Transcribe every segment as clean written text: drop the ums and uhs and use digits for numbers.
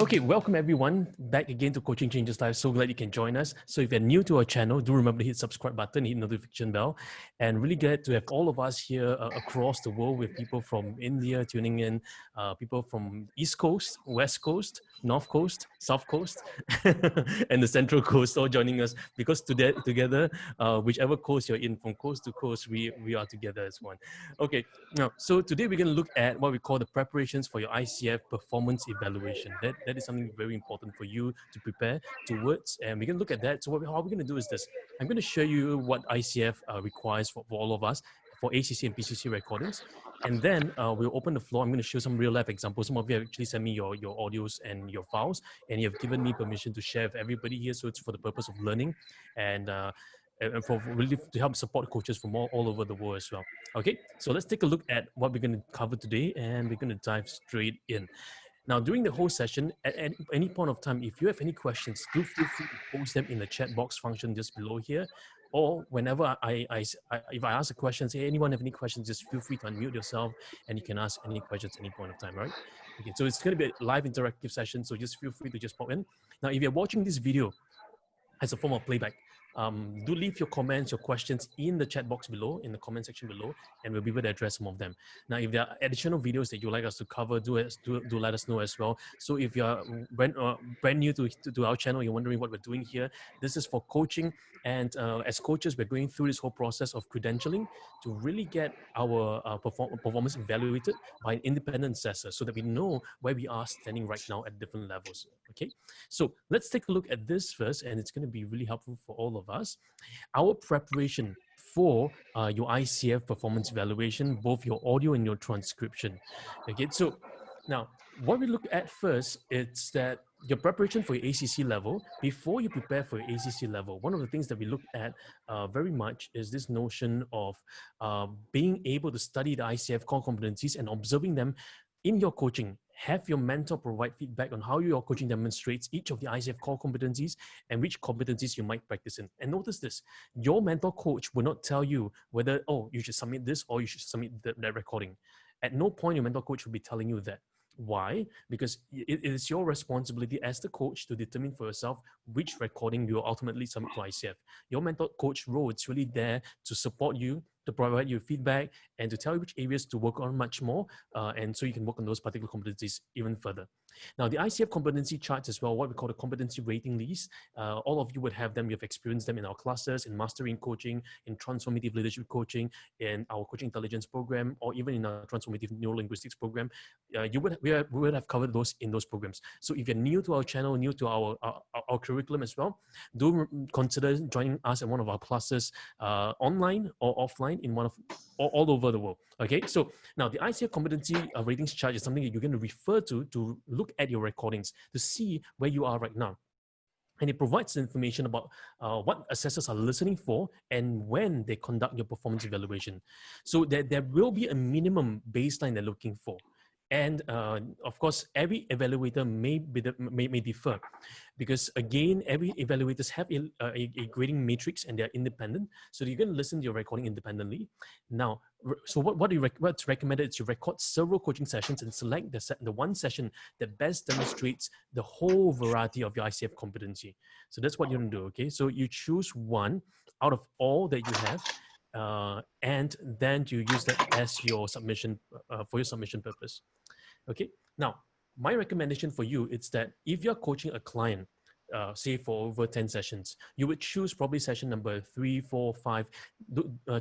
Okay, welcome everyone back again to Coaching Changes Life. So glad you can join us. So if you're new to our channel, do remember to hit subscribe button, hit notification bell, and really glad to have all of us here across the world with people from India tuning in, people from East Coast, West Coast, North Coast, South Coast, and the Central Coast all joining us because together, whichever coast you're in, from coast to coast, we are together as one. Okay, now, so today we're going to look at what we call the preparations for your ICF performance evaluation. That is something very important for you to prepare towards, and we're going to look at that. So how we're going to do is this. I'm going to show you what ICF requires for all of us for ACC and PCC recordings. And then we'll open the floor. I'm going to show some real life examples. Some of you have actually sent me your audios and your files, and you have given me permission to share with everybody here. So it's for the purpose of learning and for really to help support coaches from all over the world as well. Okay, so let's take a look at what we're going to cover today, and we're going to dive straight in. Now, during the whole session, at any point of time, if you have any questions, do feel free to post them in the chat box function just below here. Or whenever if I ask a question, say, anyone have any questions, just feel free to unmute yourself and you can ask any questions at any point of time, right? Okay, so it's going to be a live interactive session, so just feel free to just pop in. Now, if you're watching this video as a form of playback, do leave your comments, your questions in the chat box below, in the comment section below, and we'll be able to address some of them. Now, if there are additional videos that you'd like us to cover, do let us know as well. So if you're brand new to our channel, you're wondering what we're doing here, this is for coaching. And as coaches, we're going through this whole process of credentialing to really get our performance evaluated by an independent assessor so that we know where we are standing right now at different levels. Okay, so let's take a look at this first, and it's going to be really helpful for all of us. Our preparation for your ICF performance evaluation, both your audio and your transcription. Okay, so now what we look at first is that your preparation for your ACC level. Before you prepare for your ACC level, one of the things that we look at very much is this notion of being able to study the ICF core competencies and observing them in your coaching. Have your mentor provide feedback on how your coaching demonstrates each of the ICF core competencies and which competencies you might practice in. And notice this, your mentor coach will not tell you whether, oh, you should submit this or you should submit that recording. At no point your mentor coach will be telling you that. Why? Because it is your responsibility as the coach to determine for yourself which recording you will ultimately submit to ICF. Your mentor coach role is really there to support you, to provide you feedback, and to tell you which areas to work on much more, and so you can work on those particular competencies even further. Now, the ICF competency charts as well, what we call the competency rating list, all of you would have them. You've experienced them in our classes, in Mastering Coaching, in Transformative Leadership Coaching, in our Coaching Intelligence program, or even in our Transformative Neurolinguistics program. We would have covered those in those programs. So if you're new to our channel, new to our curriculum as well, do consider joining us in one of our classes, online or offline, in one of all over the world. Okay, so now the ICF competency ratings chart is something that you're going to refer to look at your recordings to see where you are right now. And it provides information about what assessors are listening for and when they conduct your performance evaluation. So there will be a minimum baseline they're looking for. And of course, every evaluator may differ, because again, every evaluators have a grading matrix and they're independent. So you're going to listen to your recording independently. Now, so what's recommended is you record several coaching sessions and select the one session that best demonstrates the whole variety of your ICF competency. So that's what you're going to do. Okay, so you choose one out of all that you have. And then you use that as your submission for your submission purpose. Okay. Now, my recommendation for you is that if you're coaching a client, say for over 10 sessions, you would choose probably session number 3, 4, 5.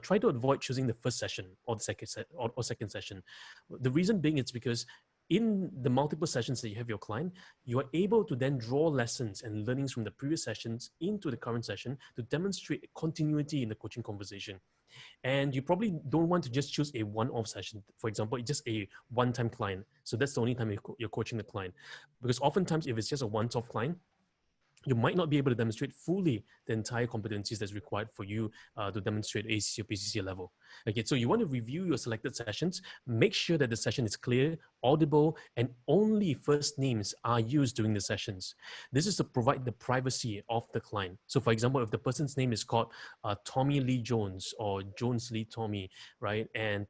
Try to avoid choosing the first session or the second session. The reason being it's because in the multiple sessions that you have your client, you are able to then draw lessons and learnings from the previous sessions into the current session to demonstrate continuity in the coaching conversation. And you probably don't want to just choose a one-off session. For example, it's just a one-time client. So that's the only time you're coaching the client. Because oftentimes, if it's just a once-off client, you might not be able to demonstrate fully the entire competencies that's required for you to demonstrate ACC or PCC level. Okay, so you want to review your selected sessions, make sure that the session is clear, audible, and only first names are used during the sessions. This is to provide the privacy of the client. So for example, if the person's name is called Tommy Lee Jones or Jones Lee Tommy, right? And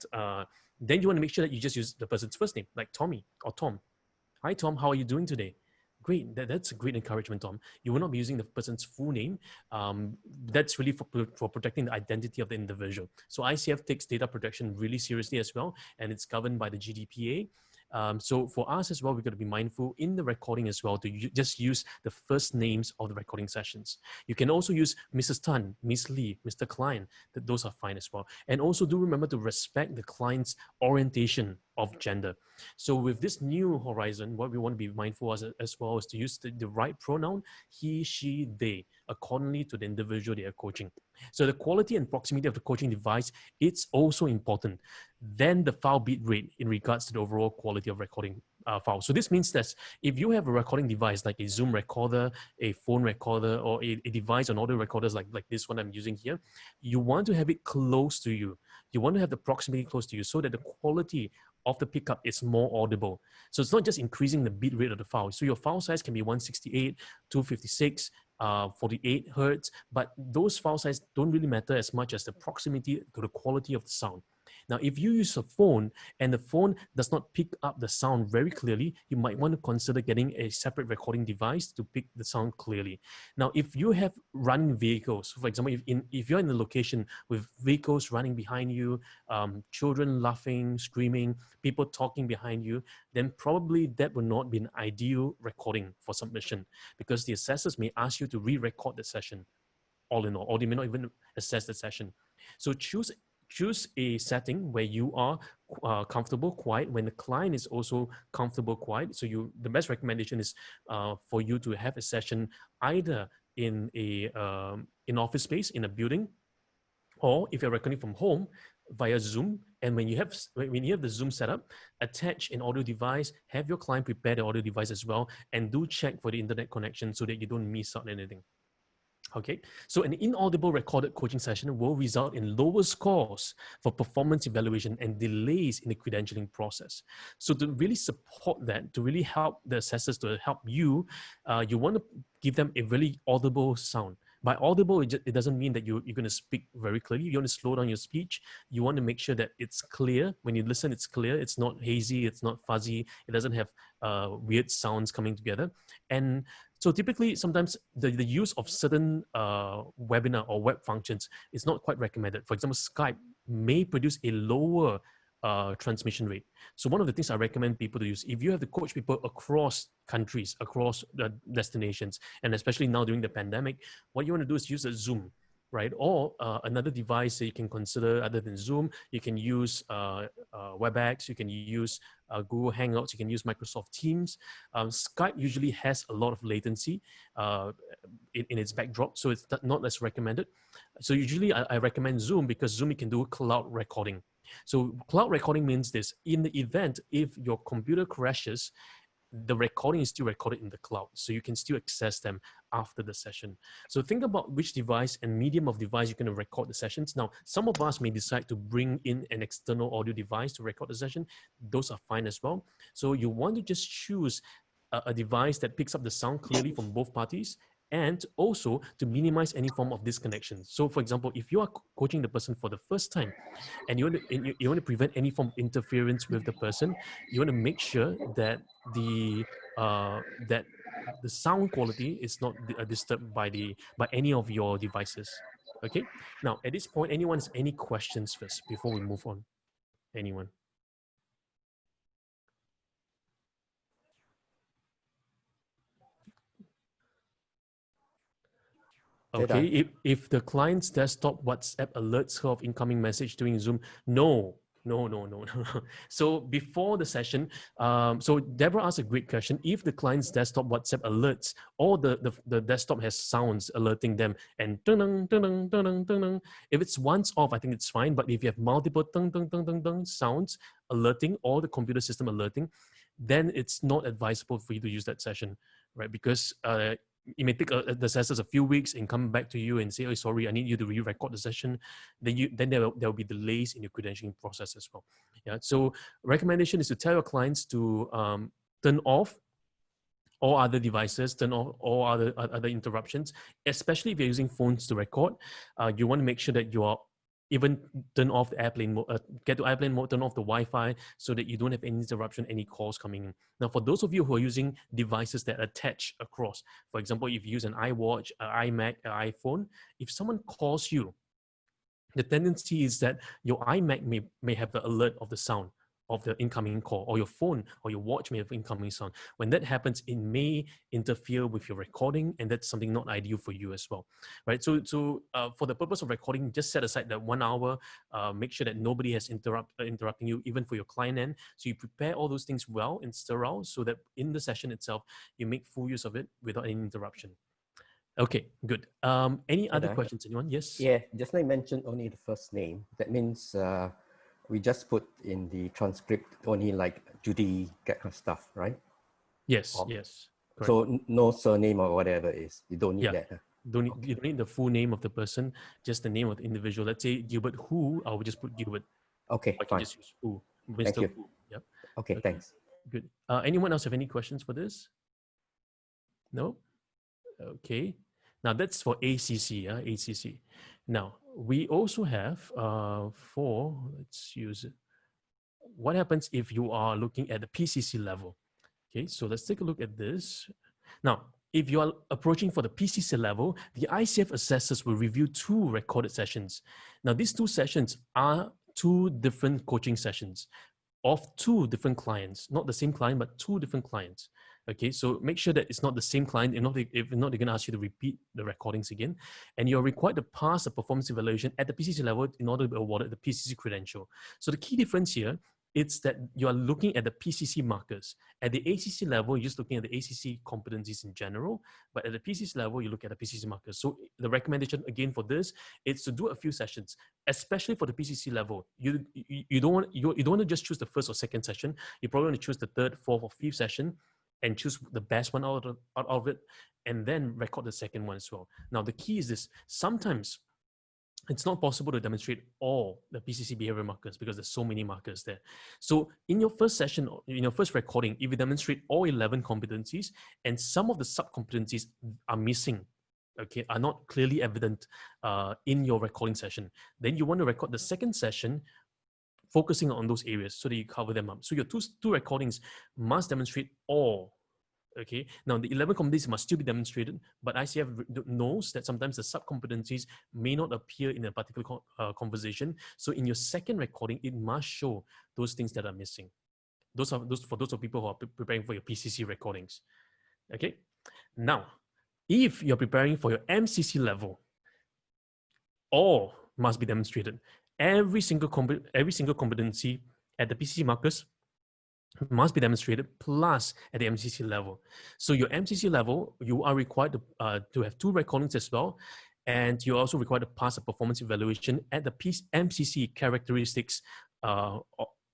then you want to make sure that you just use the person's first name, like Tommy or Tom. Hi, Tom, how are you doing today? great. That's a great encouragement, Tom. You will not be using the person's full name. That's really for protecting the identity of the individual. So ICF takes data protection really seriously as well, and it's governed by the GDPR. So for us as well, we've got to be mindful in the recording as well to just use the first names of the recording sessions. You can also use Mrs. Tan, Miss Lee, Mr. Klein. Those are fine as well. And also do remember to respect the client's orientation of gender. So with this new horizon, what we want to be mindful as well is to use the right pronoun, he, she, they, accordingly to the individual they are coaching. So the quality and proximity of the coaching device, it's also important. Then the file bit rate in regards to the overall quality of recording file. So this means that if you have a recording device like a Zoom recorder, a phone recorder, or a device on audio recorders like this one I'm using here, you want to have it close to you. You want to have the proximity close to you so that the quality of the pickup is more audible. So it's not just increasing the bit rate of the file. So your file size can be 168, 256, 48 hertz, but those file sizes don't really matter as much as the proximity to the quality of the sound. Now, if you use a phone and the phone does not pick up the sound very clearly, you might want to consider getting a separate recording device to pick the sound clearly. Now, if you have running vehicles, for example, if you're in a location with vehicles running behind you, children laughing, screaming, people talking behind you, then probably that will not be an ideal recording for submission, because the assessors may ask you to re-record the session all in all, or they may not even assess the session. So choose a setting where you are comfortable, quiet, when the client is also comfortable, quiet. So the best recommendation is for you to have a session either in in office space, in a building, or if you're recording from home via Zoom. And when you have the Zoom setup, attach an audio device, have your client prepare the audio device as well, and do check for the internet connection so that you don't miss out anything. Okay, so an inaudible recorded coaching session will result in lower scores for performance evaluation and delays in the credentialing process. So to really support that, to really help the assessors, to help you, you want to give them a really audible sound. By audible, it doesn't mean that you're going to speak very clearly. You want to slow down your speech. You want to make sure that it's clear. When you listen, it's clear. It's not hazy. It's not fuzzy. It doesn't have weird sounds coming together. And so typically, sometimes the use of certain webinar or web functions is not quite recommended. For example, Skype may produce a lower transmission rate. So one of the things I recommend people to use, if you have to coach people across countries, across the destinations, and especially now during the pandemic, what you want to do is use a Zoom, right? Or another device that you can consider other than Zoom. You can use WebEx, you can use Google Hangouts, you can use Microsoft Teams. Skype usually has a lot of latency in its backdrop, so it's not as recommended. So usually I recommend Zoom, because Zoom, you can do cloud recording. So cloud recording means this: in the event if your computer crashes, the recording is still recorded in the cloud, so you can still access them after the session. So think about which device and medium of device you're going to record the sessions. Now, some of us may decide to bring in an external audio device to record the session. Those are fine as well. So you want to just choose a device that picks up the sound clearly from both parties, and also to minimize any form of disconnection. So for example, if you are coaching the person for the first time and you want to prevent any form of interference with the person, you want to make sure that the sound quality is not disturbed by any of your devices. Okay. Now, at this point, anyone has any questions first before we move on? Anyone? Okay, if the client's desktop WhatsApp alerts her of incoming message during Zoom, no. So before the session, so Deborah asked a great question. If the client's desktop WhatsApp alerts, or the desktop has sounds alerting them, and ding, ding, ding, ding, ding, if it's once off, I think it's fine. But if you have multiple ding, ding, ding, ding, ding sounds alerting, or the computer system alerting, then it's not advisable for you to use that session, right? Because it may take the assessors a few weeks and come back to you and say, oh, sorry, I need you to re-record the session. Then there will be delays in your credentialing process as well. Yeah. So recommendation is to tell your clients to turn off all other devices, turn off all other interruptions, especially if you're using phones to record. You want to make sure that you are even turn off the airplane mode, get to airplane mode, turn off the Wi-Fi so that you don't have any interruption, any calls coming in. Now, for those of you who are using devices that attach across, for example, if you use an iWatch, an iMac, an iPhone, if someone calls you, the tendency is that your iMac may have the alert of the sound of the incoming call, or your phone or your watch may have incoming sound. When that happens, it may interfere with your recording, and that's something not ideal for you as well, right? So for the purpose of recording, just set aside that 1 hour. Make sure that nobody has interrupting you, even for your client end. So you prepare all those things well and sterile, so that in the session itself, you make full use of it without any interruption. Okay, good. Any other questions, anyone? Yes? Yeah, just now you mentioned only the first name. That means we just put in the transcript only like Judy, that kind of stuff, right? Yes, yes. Correct. So no surname or whatever it is. You don't need that. Huh? You don't need the full name of the person, just the name of the individual. Let's say Gilbert Who, I will just put Gilbert. Okay, I can just use Who. Mr. Thank you. Who. Yep. Okay, thanks. Good. Anyone else have any questions for this? No? Okay. Now that's for ACC, ACC. Now, we also have let's use it. What happens if you are looking at the PCC level? Okay, so let's take a look at this. Now, if you are approaching for the PCC level, the ICF assessors will review 2 recorded sessions. Now, these 2 sessions are 2 different coaching sessions of 2 different clients, not the same client, but 2 different clients. Okay, so make sure that it's not the same client. If not, they're going to ask you to repeat the recordings again. And you're required to pass a performance evaluation at the PCC level in order to be awarded the PCC credential. So the key difference here, it's that you are looking at the PCC markers. At the ACC level, you're just looking at the ACC competencies in general, but at the PCC level, you look at the PCC markers. So the recommendation again for this is to do a few sessions, especially for the PCC level. You don't want to just choose the first or second session. You probably want to choose the 3rd, 4th, or 5th session and choose the best one out of it, and then record the second one as well. Now, the key is this. Sometimes it's not possible to demonstrate all the PCC behavior markers because there's so many markers there. So in your first session, in your first recording, if you demonstrate all 11 competencies and some of the sub-competencies are missing, okay, are not clearly evident in your recording session, then you want to record the second session focusing on those areas so that you cover them up. So your two recordings must demonstrate all. Okay. Now the 11 competencies must still be demonstrated, but ICF knows that sometimes the sub-competencies may not appear in a particular conversation. So in your second recording, it must show those things that are missing. Those for those of people who are preparing for your PCC recordings. Okay. Now, if you're preparing for your MCC level, all must be demonstrated. Every single competency at the PCC markers must be demonstrated, plus at the MCC level. So your MCC level, you are required to have 2 recordings as well, and you're also required to pass a performance evaluation at the MCC characteristics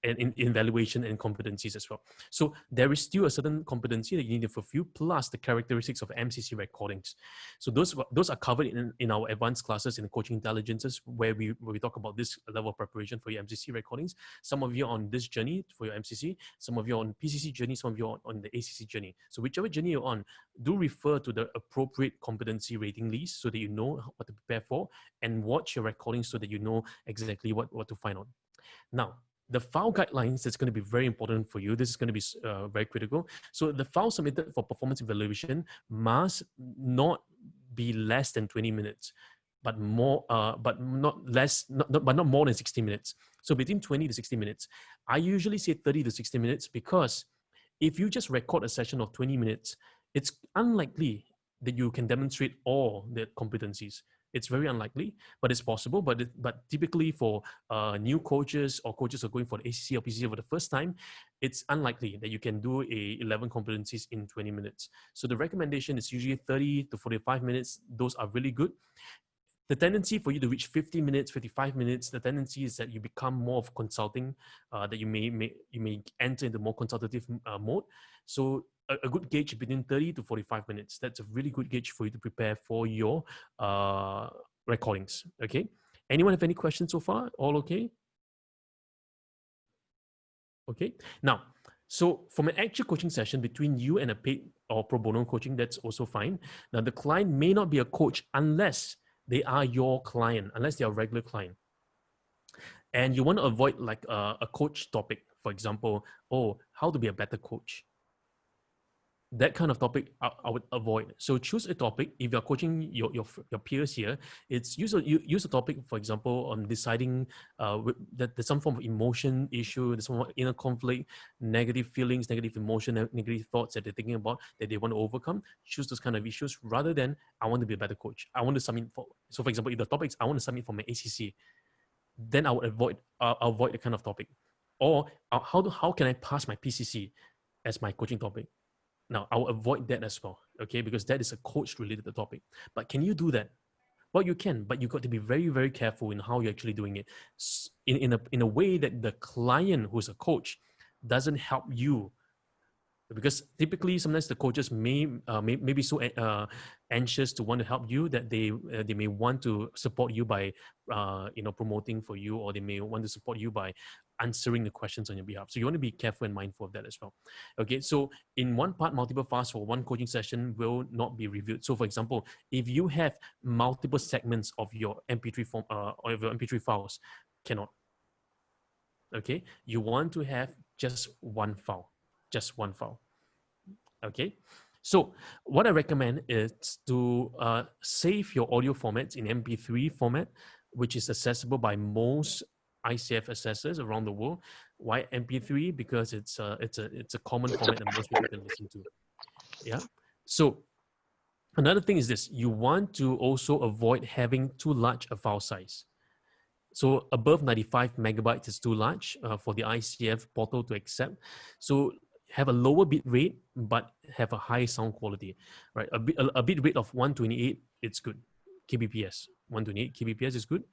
in evaluation and competencies as well. So there is still a certain competency that you need to fulfill, plus the characteristics of MCC recordings. So those are covered in our advanced classes in Coaching Intelligences, where we talk about this level of preparation for your MCC recordings. Some of you are on this journey for your MCC, some of you are on PCC journey, some of you are on the ACC journey. So whichever journey you're on, do refer to the appropriate competency rating list so that you know what to prepare for, and watch your recordings so that you know exactly what to find out. Now, the file guidelines, that's going to be very important for you. This is going to be very critical. So the file submitted for performance evaluation must not be less than 20 minutes, but more, but not more than 60 minutes. So between 20 to 60 minutes. I usually say 30 to 60 minutes because if you just record a session of 20 minutes, it's unlikely that you can demonstrate all the competencies. It's very unlikely, but it's possible. But typically for new coaches or coaches who are going for the ACC or PCC for the first time, it's unlikely that you can do 11 competencies in 20 minutes. So the recommendation is usually 30 to 45 minutes. Those are really good. The tendency for you to reach 50 minutes, 55 minutes, the tendency is that you become more of consulting, that you may enter into more consultative mode. So a good gauge between 30 to 45 minutes. That's a really good gauge for you to prepare for your recordings. Okay. Anyone have any questions so far? All okay? Okay. Now, so from an actual coaching session between you and a paid or pro bono coaching, that's also fine. Now, the client may not be a coach unless they are your client, unless they are a regular client. And you want to avoid like a coach topic, for example, oh, how to be a better coach. That kind of topic I would avoid. So choose a topic. If you're coaching your peers here, it's use a topic, for example, on deciding that there's some form of emotion issue, there's some inner conflict, negative feelings, negative emotion, negative thoughts that they're thinking about that they want to overcome. Choose those kind of issues rather than I want to be a better coach. I want to submit for. So for example, if the topic is I want to submit for my ACC, then I would avoid the kind of topic. Or how can I pass my PCC as my coaching topic? Now, I'll avoid that as well, okay? Because that is a coach-related topic. But can you do that? Well, you can, but you got to be very, very careful in how you're actually doing it. In a way that the client who's a coach doesn't help you. Because typically, sometimes the coaches may be so anxious to want to help you that they may want to support you by promoting for you, or they may want to support you by answering the questions on your behalf. So you want to be careful and mindful of that as well. Okay, so in one part, multiple files for one coaching session will not be reviewed. So for example, if you have multiple segments of your MP3 form or your MP3 files, cannot. Okay, you want to have just one file. Okay, so what I recommend is to save your audio formats in MP3 format, which is accessible by most ICF assessors around the world. Why MP3? Because it's a common format that most people can listen to. Yeah. So another thing is this: you want to also avoid having too large a file size. So above 95 megabytes is too large for the ICF portal to accept. So have a lower bit rate, but have a high sound quality, right? A bit rate of 128, it's good. kbps, 128 kbps is good.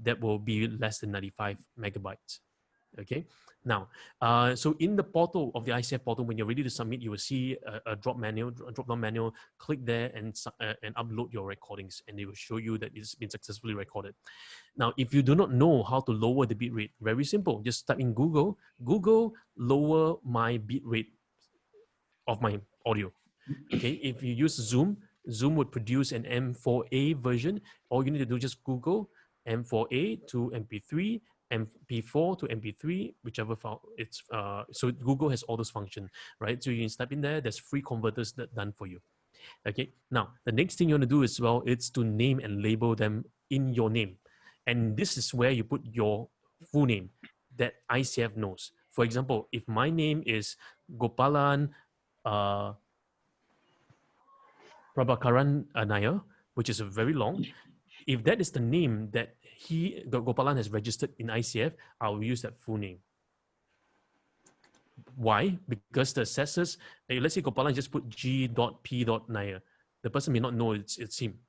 That will be less than 95 megabytes. Okay. Now, so in the portal of the ICF portal, when you're ready to submit, you will see a drop-down menu. Click there and upload your recordings, and they will show you that it's been successfully recorded. Now, if you do not know how to lower the bit rate, very simple. Just type in Google lower my bit rate of my audio. Okay, if you use Zoom would produce an M4A version. All you need to do is just Google M4A to MP3, MP4 to MP3, whichever file it's. So Google has all those functions, right? So you can type in there. There's free converters that done for you. Okay. Now the next thing you want to do as well, it's to name and label them in your name, and this is where you put your full name that ICF knows. For example, if my name is Gopalan Prabhakaran Nair, which is very long, if that is the name that Gopalan has registered in ICF, I'll use that full name. Why? Because the assessors, let's say Gopalan just put G.P. Nair. The person may not know it's him.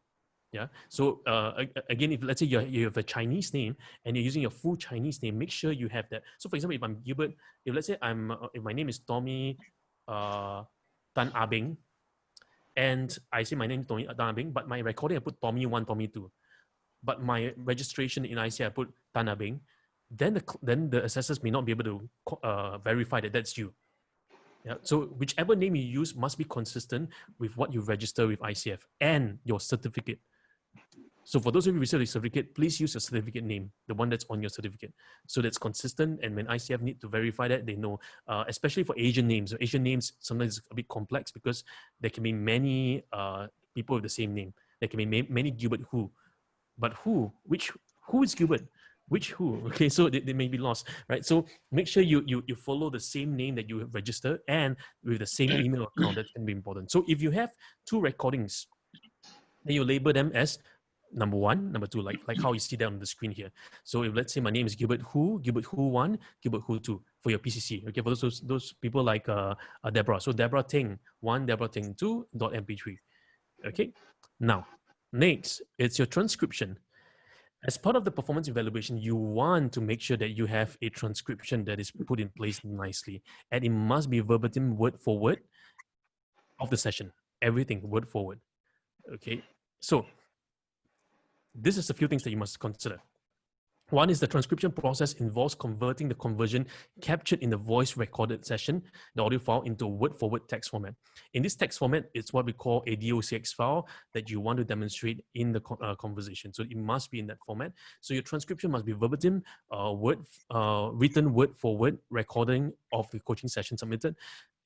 Yeah. So again, if let's say you have a Chinese name and you're using your full Chinese name, make sure you have that. So for example, if I'm Gilbert, if let's say if my name is Tommy Tan Abing, and I say my name is Tommy Tan Abing, but my recording I put Tommy 1, Tommy 2, but my registration in ICF I put Tan Abing, then the assessors may not be able to verify that that's you. Yeah. So whichever name you use must be consistent with what you register with ICF and your certificate. So for those of you who receive a certificate, please use your certificate name, the one that's on your certificate. So that's consistent. And when ICF need to verify that, they know, especially for Asian names. Asian names sometimes it's a bit complex because there can be many people with the same name. There can be many Gilbert who. But who is Gilbert? Which who? Okay, so they may be lost, right? So make sure you follow the same name that you have registered and with the same email account. That can be important. So if you have 2 recordings, then you label them as number 1, number 2, like how you see that on the screen here. So if let's say my name is Gilbert Who 1, Gilbert Who 2 for your PCC. Okay, for those people like Deborah. So Deborah Ting 1, Deborah Ting 2 .mp3. Okay, now next it's your transcription. As part of the performance evaluation, you want to make sure that you have a transcription that is put in place nicely, and it must be verbatim, word for word of the session. Everything word for word. Okay, so this is a few things that you must consider. One is the transcription process involves converting the conversion captured in the voice recorded session, the audio file, into a word-for-word text format. In this text format, it's what we call a DOCX file that you want to demonstrate in the conversation. So it must be in that format. So your transcription must be verbatim, written word for word recording of the coaching session submitted.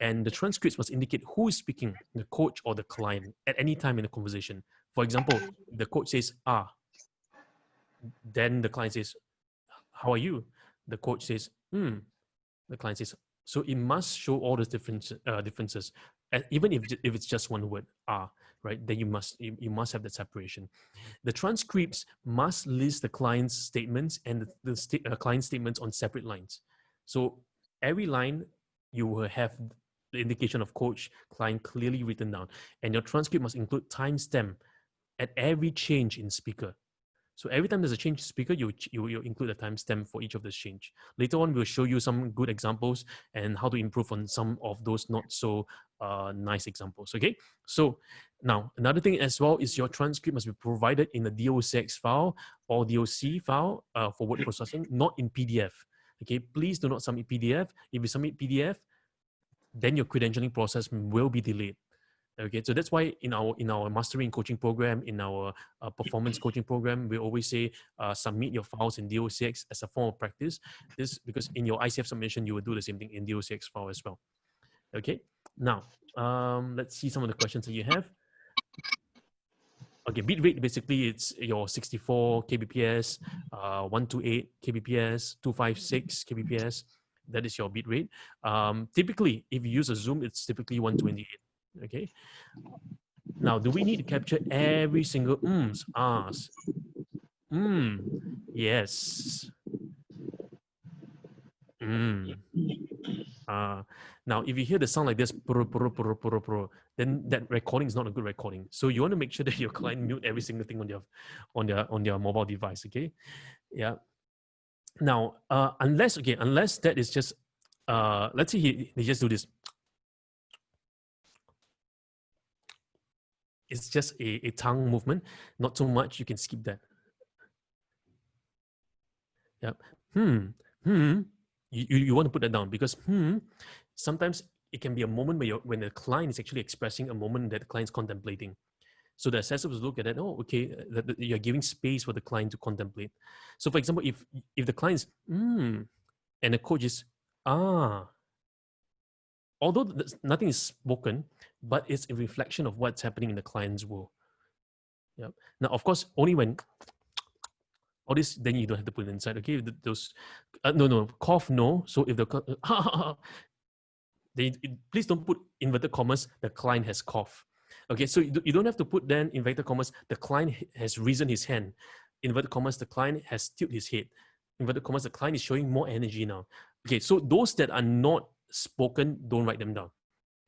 And the transcripts must indicate who is speaking, the coach or the client, at any time in the conversation. For example, the coach says, then the client says, how are you? The coach says, the client says, so it must show all the differences, even if it's just one word, right? Then you must have that separation. The transcripts must list the client's statements and the client statements on separate lines. So every line you will have the indication of coach, client clearly written down, and your transcript must include timestamp at every change in speaker. So every time there's a change in speaker, you include a timestamp for each of this change. Later on, we'll show you some good examples and how to improve on some of those not so nice examples, okay? So now, another thing as well is your transcript must be provided in a DOCX file or DOC file for word processing, not in PDF, okay? Please do not submit PDF. If you submit PDF, then your credentialing process will be delayed. Okay, so that's why in our mastering coaching program, in our performance coaching program, we always say submit your files in DOCX as a form of practice. This because in your ICF submission, you will do the same thing in DOCX file as well. Okay, now let's see some of the questions that you have. Okay, bit rate basically it's your 64 kbps, 128 kbps, 256 kbps. That is your bit rate. Typically, if you use a Zoom, it's typically 128. Okay. Now, do we need to capture every single ahs? Yes. Now, if you hear the sound like this, then that recording is not a good recording. So you want to make sure that your client mute every single thing on their mobile device. Okay. Yeah. Now, unless that is just let's say they just do this. It's just a tongue movement, not so much. You can skip that. Yep. You want to put that down because sometimes it can be a moment when the client is actually expressing a moment that the client's contemplating. So the assessor will look at that. Oh, okay, you're giving space for the client to contemplate. So, for example, if the client's and the coach is although nothing is spoken, but it's a reflection of what's happening in the client's world. Yeah. Now, of course, only when all this, then you don't have to put it inside. Okay, those no cough no. So if the please don't put inverted commas. The client has cough. Okay, so you don't have to put then inverted commas. The client has risen his hand. Inverted commas. The client has tilted his head. Inverted commas. The client is showing more energy now. Okay, so those that are not spoken, don't write them down.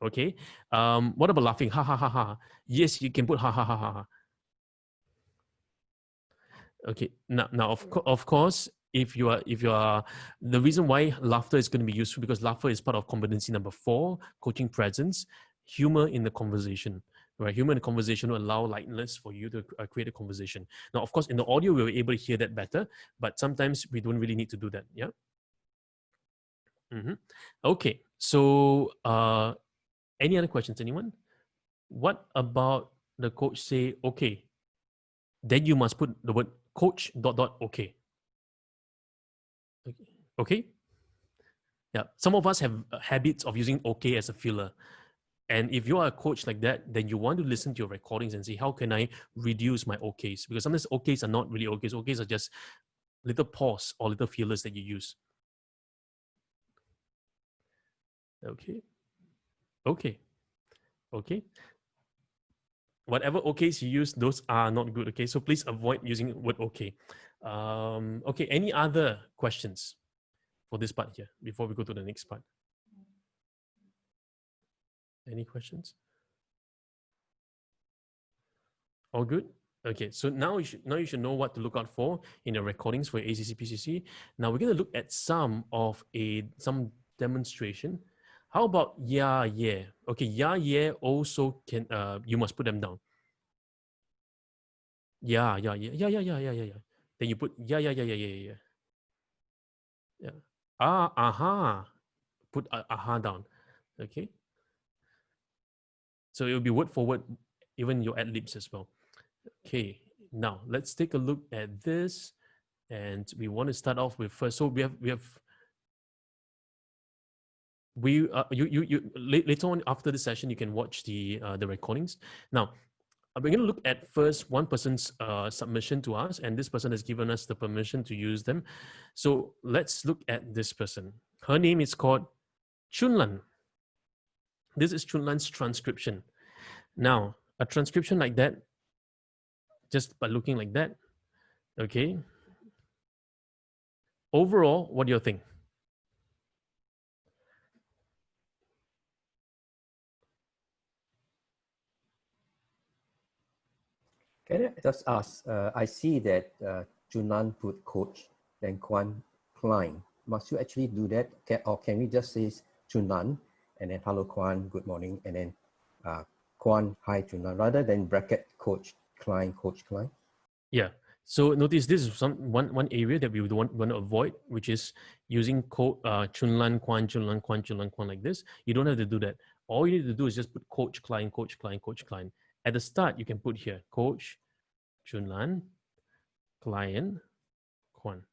Okay. What about laughing? Ha ha ha ha. Yes, you can put ha ha ha ha. Okay. Now of course, if you are the reason why laughter is going to be useful because laughter is part of competency number 4, coaching presence, humor in the conversation. Right, humor in the conversation will allow lightness for you to create a conversation. Now, of course, in the audio, we were able to hear that better, but sometimes we don't really need to do that. Yeah. Okay. So, any other questions, anyone? What about the coach say, okay, then you must put the word coach ... okay. Okay. Yeah. Some of us have habits of using okay as a filler. And if you are a coach like that, then you want to listen to your recordings and see how can I reduce my okays? Because sometimes okays are not really okays. Okays are just little pause or little fillers that you use. Okay. Okay. Okay. Whatever okays you use, those are not good. Okay. So please avoid using the word okay. Okay. Any other questions for this part here before we go to the next part? Any questions? All good? Okay, so now you should know what to look out for in the recordings for ACC PCC. Now we're going to look at some demonstration. How about yeah, yeah? Okay, yeah, yeah also can, you must put them down. Yeah. Then you put yeah. Yeah. Aha. Put aha down. Okay. So it will be word for word, even your ad libs as well. Okay. Now let's take a look at this, and we want to start off with first. So later on after the session you can watch the recordings. Now we're going to look at first one person's submission to us, and this person has given us the permission to use them. So let's look at this person. Her name is called Chunlan. This is Chunlan's transcription. Now, a transcription like that, just by looking like that, okay. Overall, what do you think? Can I just ask, I see that Junan put coach, then Kwan Klein. Must you actually do that? Or can we just say Junan and then hello Kwan, good morning, and then Kwan, hi Junan, rather than bracket coach Klein, coach Klein? Yeah. So notice this is one area that we would want to avoid, which is using Chunlan Kwan, Chunlan Kwan, Chunlan Kwan like this. You don't have to do that. All you need to do is just put coach Klein, coach Klein, coach Klein. At the start, you can put here coach Chunlan, client, Kwan.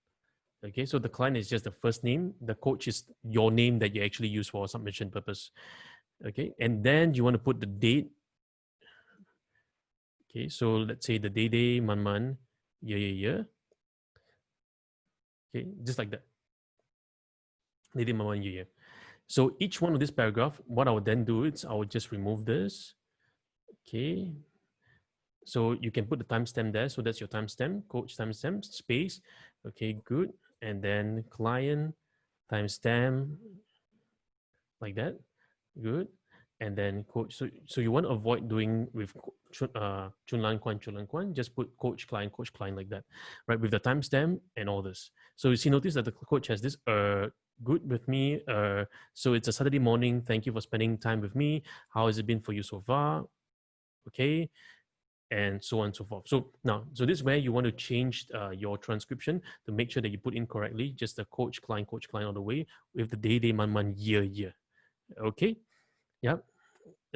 Okay, so the client is just the first name. The coach is your name that you actually use for submission purpose. Okay, and then you want to put the date. Okay, so let's say the day, month, year. Okay, just like that. Day, month, year. So each one of this paragraph, what I would then do is I would just remove this. Okay. So you can put the timestamp there. So that's your timestamp, coach timestamp, space. Okay, good. And then client timestamp like that. Good. And then coach. So you want to avoid doing with Chunlan Kwan. Just put coach client like that, right? With the timestamp and all this. So you see, notice that the coach has this good with me. So it's a Saturday morning. Thank you for spending time with me. How has it been for you so far? Okay. And so on and so forth. So now, so this is where you want to change your transcription to make sure that you put in correctly, just the coach client all the way with the day, month, year. Okay. Yep.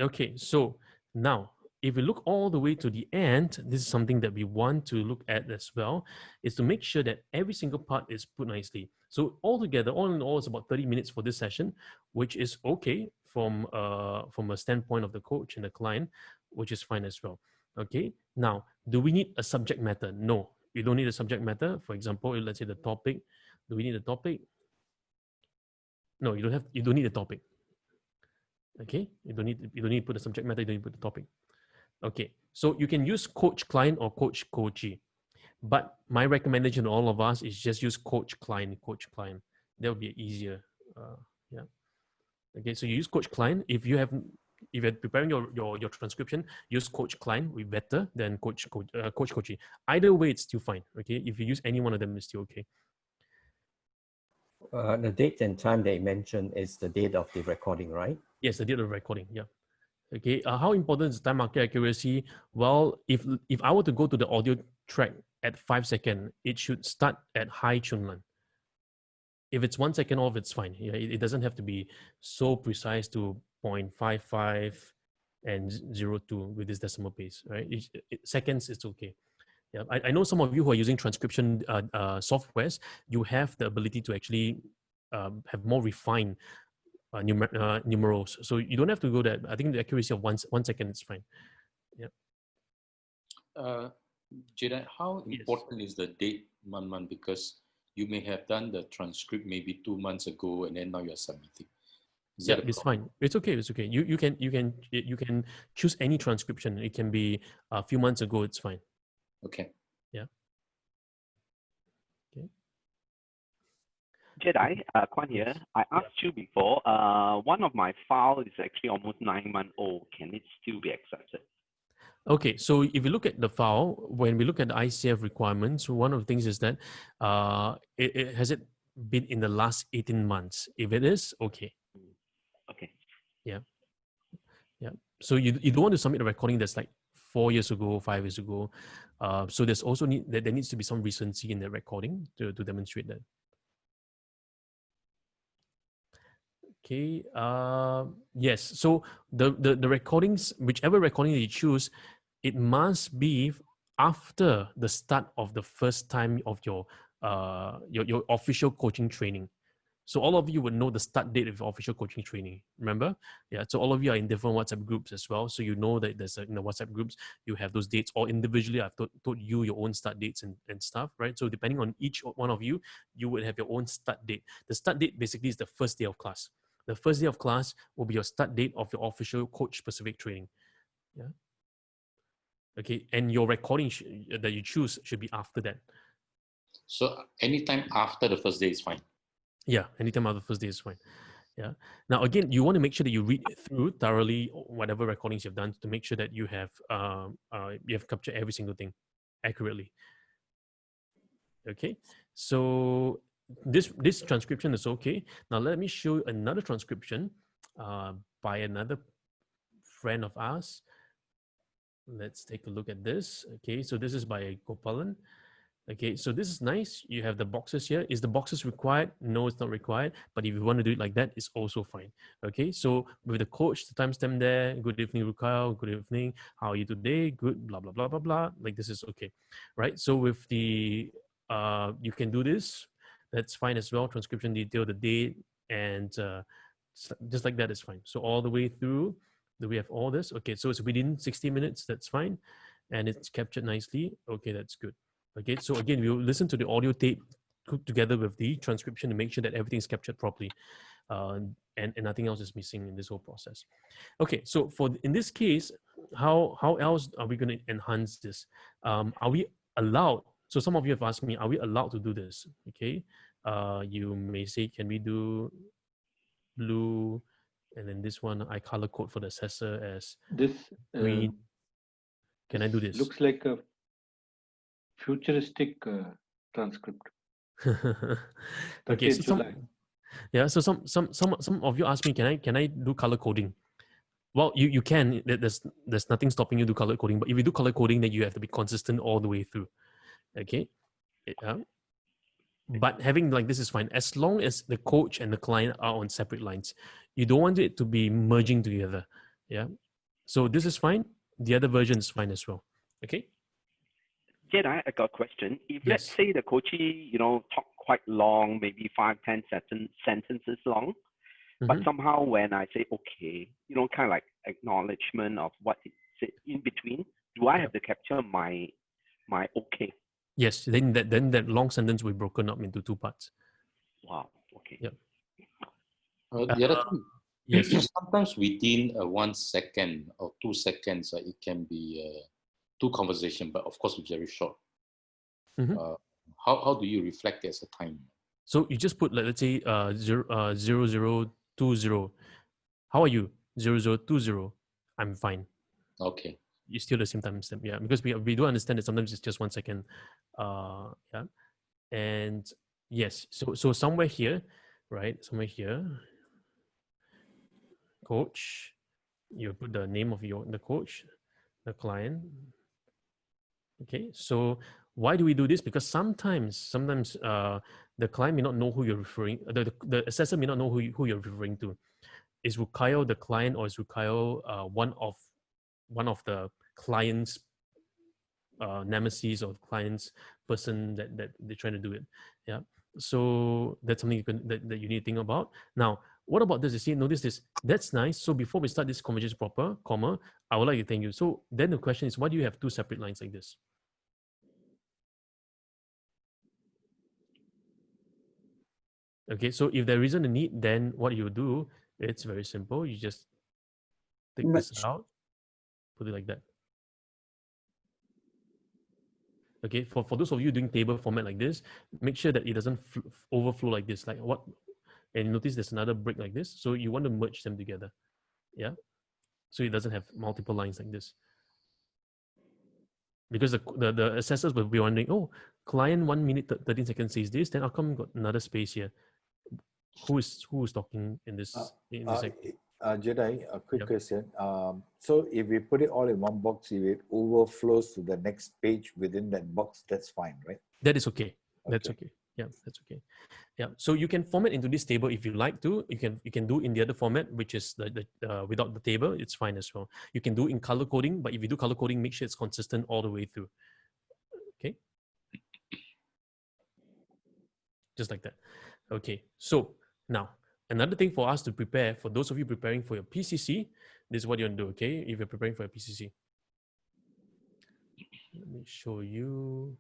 Okay. So now, if we look all the way to the end, this is something that we want to look at as well, is to make sure that every single part is put nicely. So altogether, all in all, it's about 30 minutes for this session, which is okay from a standpoint of the coach and the client, which is fine as well. Okay. Now, do we need a subject matter? No, you don't need a subject matter. For example, let's say the topic. Do we need a topic? No, you don't need a topic. Okay, you don't need to put the subject matter, you don't need to put the topic. Okay, so you can use coach client or coach coachee, but my recommendation to all of us is just use coach client. That would be easier. Yeah. Okay, so you use coach client. If you're preparing your transcription, use coach client. We better than coach coachee. Either way, it's still fine. Okay, if you use any one of them, it's still okay. The date and time they mentioned is the date of the recording, right? Yes, the date of recording. Yeah. Okay. How important is time marker accuracy? Well, if I were to go to the audio track at 5 seconds, it should start at high Chunlan. If it's 1 second off, it's fine. Yeah, it doesn't have to be so precise to 0.55 and 0.2 with this decimal place, right? Seconds, it's okay. Yeah, I know some of you who are using transcription softwares, you have the ability to actually have more refined numerals. So you don't have to go there. I think the accuracy of 1 second is fine. Yeah. Jedi, how important is the date, month? Because you may have done the transcript maybe 2 months ago, and then now you're submitting. Yeah, it's fine. It's okay. It's okay. You can choose any transcription. It can be a few months ago. It's fine. Okay. Yeah. Okay. Jedi, Kwan here. I asked you before. One of my files is actually almost 9 months old. Can it still be accepted? Okay, so if you look at the file, when we look at the ICF requirements, one of the things is that has it been in the last 18 months? If it is, okay. Okay. Yeah. Yeah. So you don't want to submit a recording that's like 4 years ago, 5 years ago. So there's also there needs to be some recency in the recording to demonstrate that. Okay. Yes. So the recordings, whichever recording that you choose, it must be after the start of the first time of your official coaching training. So all of you would know the start date of your official coaching training. Remember? Yeah. So all of you are in different WhatsApp groups as well. So you know that there's in the WhatsApp groups, you have those dates, or individually I've told you your own start dates and stuff, right? So depending on each one of you, you would have your own start date. The start date basically is the first day of class. The first day of class will be your start date of your official coach specific training. Yeah. Okay. And your recording that you choose should be after that. So anytime after the first day is fine. Yeah, anytime after the first day is fine. Yeah. Now, again, you want to make sure that you read through thoroughly whatever recordings you've done to make sure that you have captured every single thing accurately. Okay. So this transcription is okay. Now let me show you another transcription by another friend of ours. Let's take a look at this. Okay. So this is by Gopalan. Okay, so this is nice. You have the boxes here. Is the boxes required? No, it's not required. But if you want to do it like that, it's also fine. Okay, so with the coach, the timestamp there. Good evening, Rukal. Good evening. How are you today? Good. Blah blah blah blah blah. Like this is okay, right? So with the you can do this. That's fine as well. Transcription detail, the date, and just like that is fine. So all the way through, do we have all this? Okay, so it's within 60 minutes. That's fine, and it's captured nicely. Okay, that's good. Okay, so again, we'll listen to the audio tape together with the transcription to make sure that everything is captured properly, and nothing else is missing in this whole process. Okay, so in this case, how else are we going to enhance this? Are we allowed? So some of you have asked me, are we allowed to do this? Okay, you may say, can we do blue, and then this one I color code for the assessor as this green. Can I do this? Looks like a futuristic transcript. Okay, so some of you ask me, can I do color coding? Well, you can. There's nothing stopping you do color coding, but if you do color coding, then you have to be consistent all the way through. Okay, but having like this is fine as long as the coach and the client are on separate lines. You don't want it to be merging together. Yeah, so this is fine. The other version is fine as well. Okay. Jedi, I got a question. If Yes. let's say the coachee, talk quite long, maybe 5-10 sentences long, but somehow when I say okay, kind of like acknowledgement of what it said in between, do I have to capture my okay? Yes. Then that long sentence will be broken up into two parts. Wow. Okay. Yep. The other thing, yes. sometimes within 1 second or 2 seconds, it can be two conversation, but of course it's very short. How do you reflect it as a time? So you just put, like, let's say 0020. How are you? 0020. I'm fine. Okay. You still the same timestamp, yeah. Because we do understand that sometimes it's just 1 second. Yeah. And yes, so somewhere here, right? Somewhere here, coach. You put the name of the coach, the client. Okay, so why do we do this? Because sometimes the client may not know who you're referring. The assessor may not know who you're referring to. Is Rukayo the client, or is Rukayo one of the client's nemesis or client's person that they're trying to do it? Yeah. So that's something that you need to think about. Now, what about this? You see, notice this. That's nice. So before we start this conversation proper, I would like to thank you. So then the question is, why do you have two separate lines like this? Okay, so if there isn't a need, then what you do, it's very simple. You just take this out, put it like that. Okay, for those of you doing table format like this, make sure that it doesn't overflow like this. Like what? And notice there's another break like this. So you want to merge them together. Yeah. So it doesn't have multiple lines like this. Because the assessors will be wondering, oh, client 1 minute 13 seconds says this, then how come got another space here? Who is talking in this? Jedi, a quick question. So if we put it all in one box, if it overflows to the next page within that box, that's fine, right? That is okay. That's okay. Yeah, that's okay. Yeah, so you can format into this table if you like to. You can do in the other format, which is the without the table. It's fine as well. You can do in color coding, but if you do color coding, make sure it's consistent all the way through. Okay, just like that. Okay, so now another thing for us to prepare, for those of you preparing for your PCC, this is what you want to do. Okay, if you're preparing for your PCC, let me show you.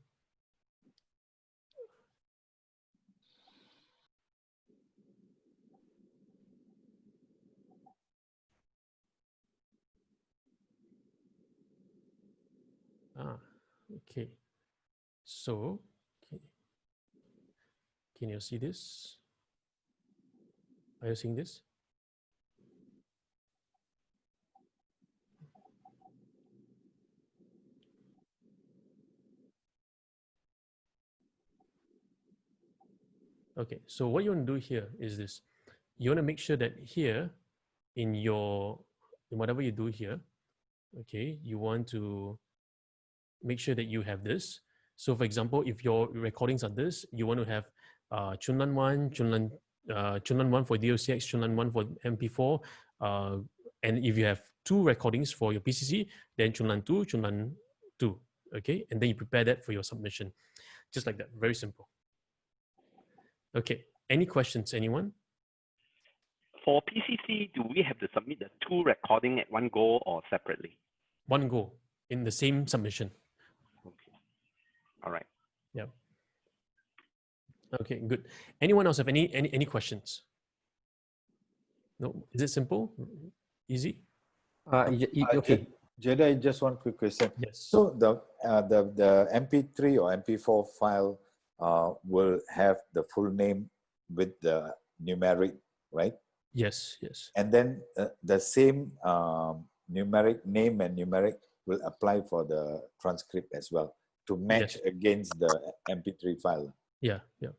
Okay. So, okay. Can you see this? Are you seeing this? Okay, so what you want to do here is this. You want to make sure that here in whatever you do here, okay, you want to make sure that you have this. So for example, if your recordings are this, you want to have Chunlan 1, Chunlan 1 for DOCX, Chunlan 1 for MP4. And if you have 2 recordings for your PCC, then Chunlan 2, Chunlan 2, okay? And then you prepare that for your submission. Just like that, very simple. Okay, any questions, anyone? For PCC, do we have to submit the 2 recording at one go or separately? One go in the same submission. Okay. All right. Yeah. Okay, good. Anyone else have any questions? No? Is it simple? Easy? Okay. Jedi, just one quick question. Yes. So the MP3 or MP4 file will have the full name with the numeric, right? Yes, yes. And then the same numeric name and numeric will apply for the transcript as well to match against the MP3 file. Yeah, yeah.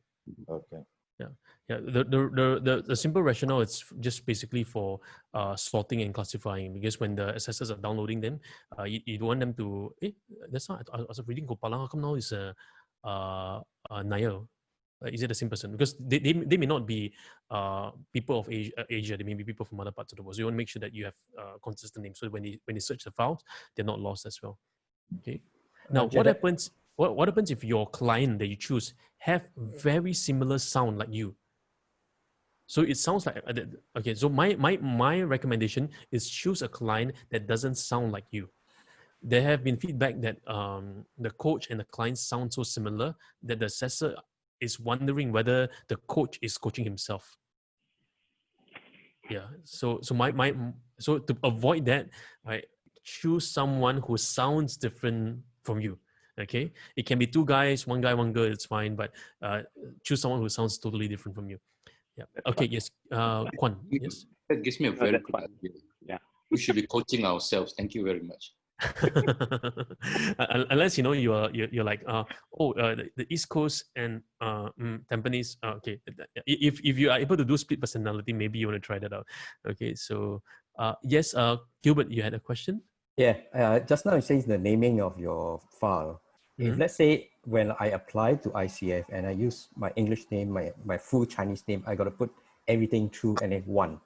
Okay. Yeah, yeah. The simple rationale is just basically for sorting and classifying, because when the assessors are downloading them, you don't want them to. That's not. I was reading Gopala. How come now is Nair? Is it the same person? Because they may not be people of Asia. They may be people from other parts of the world. So you want to make sure that you have consistent names. So when they search the files, they're not lost as well. Okay. Now, what happens? What happens if your client that you choose have very similar sound like you? So it sounds like okay. So my recommendation is choose a client that doesn't sound like you. There have been feedback that the coach and the client sound so similar that the assessor is wondering whether the coach is coaching himself. Yeah. So to avoid that, right, choose someone who sounds different from you. Okay. It can be 2 guys, 1 guy, 1 girl. It's fine, but choose someone who sounds totally different from you. Yeah. Okay. Yes. Kwan. Yes. That gives me a very good idea. Yeah. We should be coaching ourselves. Thank you very much. Unless you're like the East Coast and Tampines. Okay, if you are able to do split personality, maybe you want to try that out. Okay, so yes, Gilbert, you had a question. Yeah, just now it says the naming of your file. If let's say when I apply to ICF and I use my English name, my full Chinese name, I got to put everything through and then 1,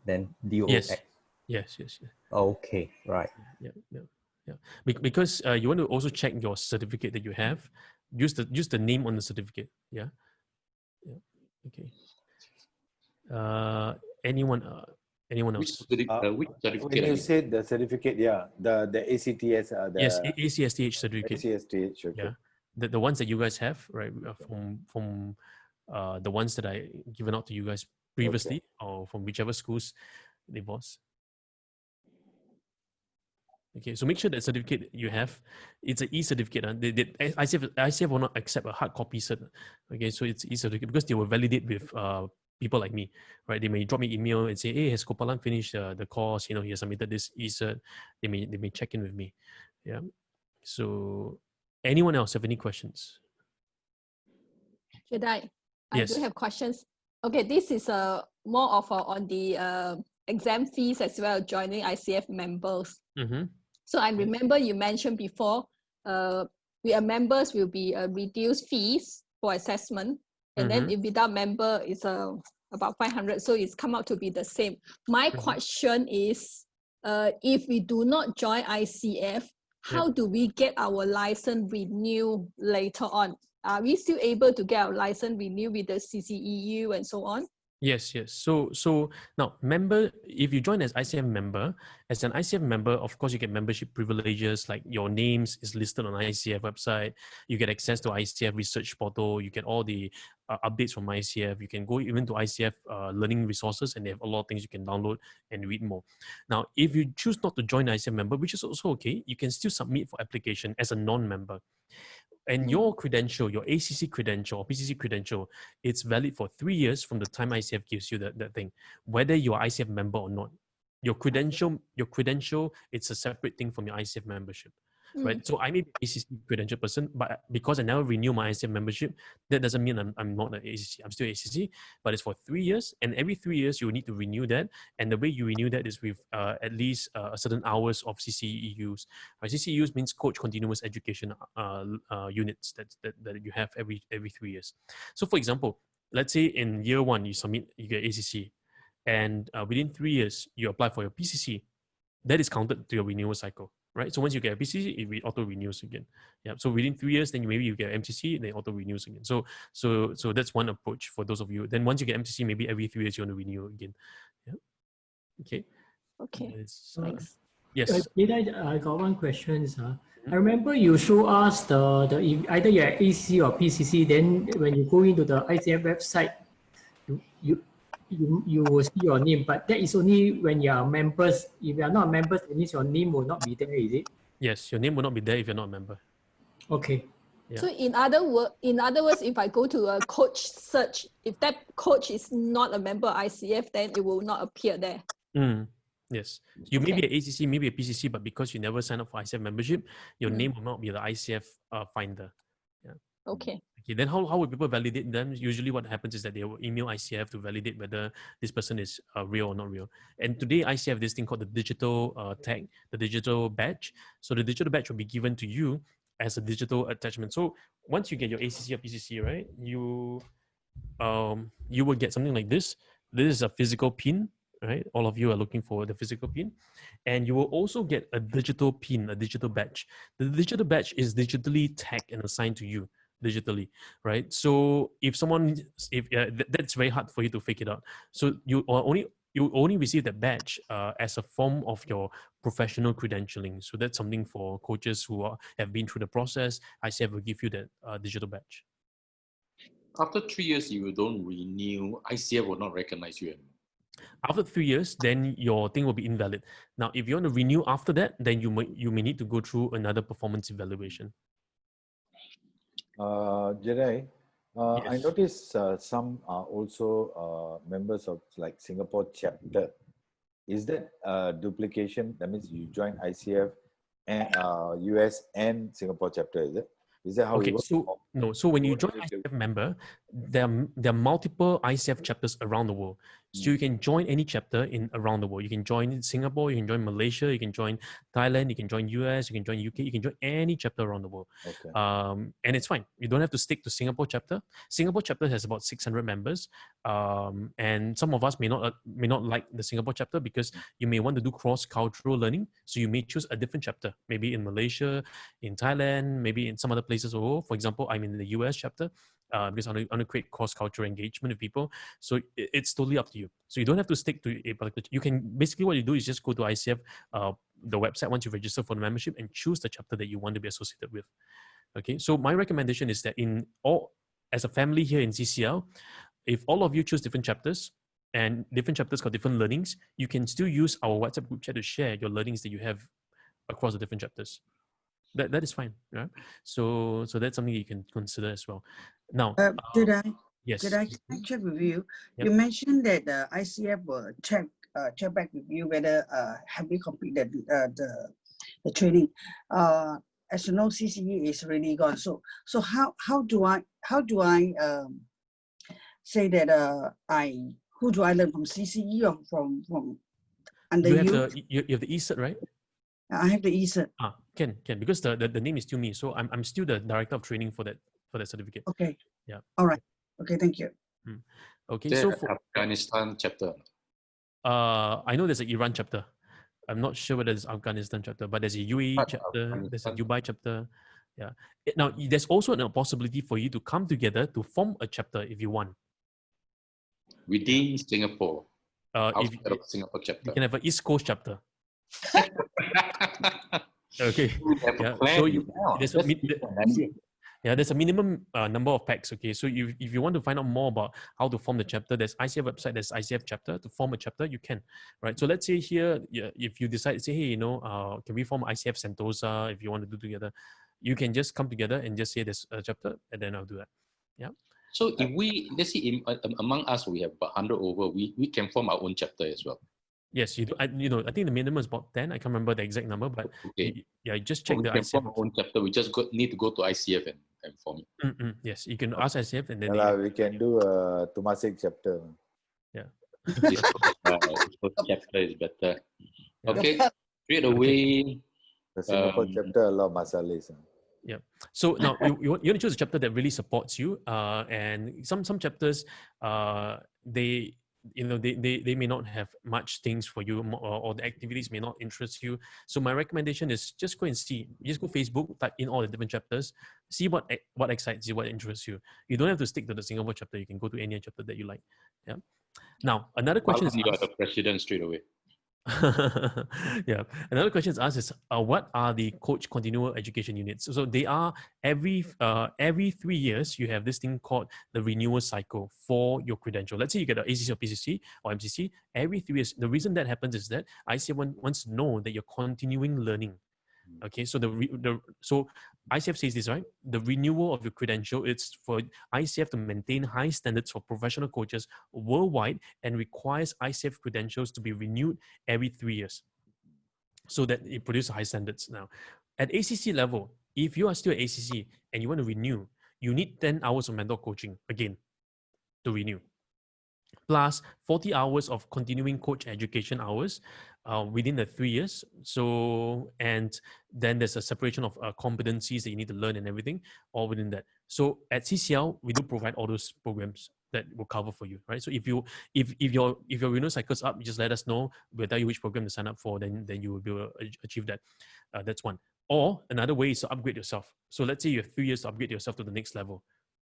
then DOX. Yes. Okay, right. Yeah. Because you want to also check your certificate that you have. Use the name on the certificate. Yeah. Okay. Anyone else? Which certificate? When you said the certificate, the ACTS. Yes, ACSTH certificate. ACSTH, okay. Yeah, the ones that you guys have, right, from the ones that I given out to you guys previously, or from whichever schools they was. Okay, so make sure that certificate you have, it's an e-certificate. ICF will not accept a hard copy cert. Okay, so it's e-certificate because they will validate with people like me, right? They may drop me email and say, hey, has Kopalan finished the course? He has submitted this e-cert. They may check in with me. Yeah. So anyone else have any questions? Jedi, Yes. I do have questions. Okay, this is more of on the exam fees as well, joining ICF members. So I remember you mentioned before, we are members will be reduced fees for assessment. And then if without member, it's about 500. So it's come out to be the same. My question is, if we do not join ICF, how do we get our license renewed later on? Are we still able to get our license renewed with the CCEU and so on? Yes. So now, member, if you join as ICF member, as an ICF member, of course, you get membership privileges, like your names is listed on ICF website. You get access to ICF research portal. You get all the updates from ICF. You can go even to ICF learning resources, and they have a lot of things you can download and read more. Now, if you choose not to join ICF member, which is also okay, you can still submit for application as a non-member. And your credential, your ACC credential or PCC credential, it's valid for 3 years from the time ICF gives you that thing, whether you're ICF member or not. Your credential, it's a separate thing from your ICF membership, right? So I may be an ACC credential person, but because I never renew my ICF membership, that doesn't mean I'm not an ACC. I'm still ACC, but it's for 3 years, and every 3 years you will need to renew that. And the way you renew that is with at least a certain hours of CCEUs. Right? CCEUs means Coach Continuous Education units that you have every 3 years. So for example, let's say in year 1 you get ACC, and within 3 years you apply for your PCC. That is counted to your renewal cycle. Right, so once you get a PCC, it auto renews again. Yeah, so within 3 years, then maybe you get MCC, then auto renews again. So that's one approach for those of you. Then once you get MCC, maybe every 3 years you want to renew again. Yeah. Okay. Thanks. Yes. I got one question. I remember you show us the either you're AC or PCC. Then when you go into the ICF website, you will see your name, but that is only when you are members. If you are not members, it means your name will not be there, is it? Yes, your name will not be there if you're not a member. Okay. Yeah. So in other words, if I go to a coach search, if that coach is not a member of ICF, then it will not appear there. Yes. You may be an ACC, maybe a PCC, but because you never sign up for ICF membership, your name will not be the ICF finder. Yeah. Okay. Then how will people validate them? Usually what happens is that they will email ICF to validate whether this person is real or not real. And today ICF have this thing called the digital tag, the digital badge. So the digital badge will be given to you as a digital attachment. So once you get your ACC or PCC, right, you will get something like this. This is a physical pin, right? All of you are looking for the physical pin. And you will also get a digital pin, a digital badge. The digital badge is digitally tagged and assigned to you digitally, right? So if that's very hard for you to fake it out. So you only receive that badge as a form of your professional credentialing. So that's something for coaches who have been through the process. ICF will give you that digital badge. After 3 years, you don't renew, ICF will not recognize you anymore. After 3 years, then your thing will be invalid. Now, if you want to renew after that, then you may need to go through another performance evaluation. Jedi, Yes. I noticed some are also members of like Singapore chapter. Is that duplication? That means you join ICF and US and Singapore chapter, is it? Is that how it works? So when you join ICF member, there are multiple ICF chapters around the world. So you can join any chapter around the world. You can join Singapore, you can join Malaysia, you can join Thailand, you can join US, you can join UK, you can join any chapter around the world. Okay. And it's fine. You don't have to stick to Singapore chapter. Singapore chapter has about 600 members. And some of us may not like the Singapore chapter because you may want to do cross-cultural learning. So you may choose a different chapter, maybe in Malaysia, in Thailand, maybe in some other places. Or for example, I'm in the US chapter. Because I want to create cross-cultural engagement with people. So it's totally up to you. So you don't have to stick to a particular, you can, basically what you do is just go to ICF, the website once you register for the membership and choose the chapter that you want to be associated with. Okay, so my recommendation is that as a family here in CCL, if all of you choose different chapters and different chapters got different learnings, you can still use our WhatsApp group chat to share your learnings that you have across the different chapters. That is fine, right? So that's something you can consider as well. Now, yes. Can I check with you? Yep. You mentioned that the ICF will check back with you whether have you completed the training. As you know, CCE is really gone. So how do I say that who do I learn from CCE or from under you? You have the eCert, right? I have the eCert. Can because the name is still me, so I'm still the director of training for that certificate. Okay. Yeah. All right. Okay, thank you. Okay, There so for Afghanistan chapter. I know there's an Iran chapter. I'm not sure whether there's Afghanistan chapter, but there's a UAE chapter, there's a Dubai chapter. Yeah. Now, there's also a possibility for you to come together to form a chapter if you want. Within Singapore, If outside of Singapore chapter. you can have an East Coast chapter. Okay. Yeah. So there's a minimum number of packs. Okay. So if you want to find out more about how to form the chapter, there's ICF website, there's ICF chapter. To form a chapter, you can, right? So let's say here, if you decide to say, hey, can we form ICF Sentosa if you want to do together, you can just come together and just say there's a chapter, and then I'll do that. Yeah. So if let's say among us, we have about 100 over, we can form our own chapter as well. Yes, you do. I think the minimum is about 10. I can't remember the exact number, but okay. Just check the ICF. ICF. Our own chapter. We just need to go to ICF and form it. Yes, you can ask ICF and then we can do a Temasek chapter. Yeah. This chapter is better. Okay, straight away. The Singapore chapter, a lot of masales. Yeah. So now you want to choose a chapter that really supports you. And some chapters, they may not have much things for you, or the activities may not interest you. So my recommendation is just go and see. Just go Facebook, type in all the different chapters, see what excites you, what interests you. You don't have to stick to the Singapore chapter. You can go to any chapter that you like. Yeah. Now another question is, you are the president straight away. Yeah. Another question is asked is, what are the coach continual education units? So they are every 3 years you have this thing called the renewal cycle for your credential. Let's say you get an ACC or PCC or MCC every 3 years. The reason that happens is that ICF wants to know that you're continuing learning. Okay, so so ICF says this, right? The renewal of your credential, it's for ICF to maintain high standards for professional coaches worldwide and requires ICF credentials to be renewed every 3 years so that it produces high standards. Now, at ACC level, if you are still at ACC and you want to renew, you need 10 hours of mentor coaching again to renew, plus 40 hours of continuing coach education hours within the 3 years. So, and then there's a separation of competencies that you need to learn and everything, all within that. So at CCL, we do provide all those programs that will cover for you, right? So if your renewal cycle's up, you just let us know. We'll tell you which program to sign up for. Then you will be able to achieve that. That's one. Or another way is to upgrade yourself. So let's say you have 3 years to upgrade yourself to the next level,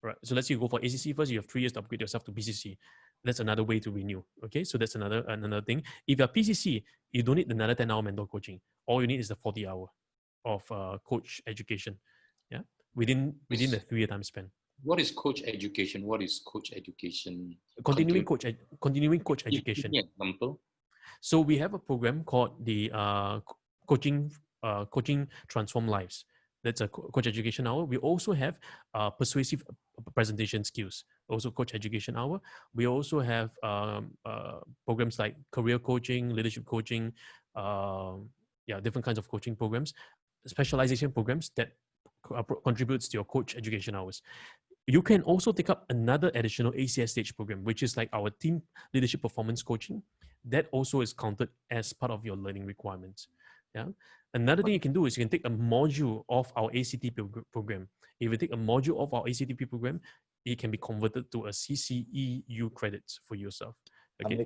right? So let's say you go for ACC first. You have 3 years to upgrade yourself to PCC. That's another way to renew. Okay, so that's another thing. If you're PCC, you don't need another 10-hour mentor coaching. All you need is the 40 hour of coach education. Yeah, within the 3 year time span. What is coach education? What is coach education? Continuing coach education. Example. So we have a program called the coaching Transform Lives. That's a coach education hour. We also have persuasive presentation skills, also coach education hour. We also have programs like career coaching, leadership coaching, different kinds of coaching programs, specialization programs that contributes to your coach education hours. You can also take up another additional ACS stage program, which is like our team leadership performance coaching. That also is counted as part of your learning requirements. Yeah. Another thing you can do is you can take a module of our ACTP program. If you take a module of our ACTP program, it can be converted to a CCEU credits for yourself. Okay.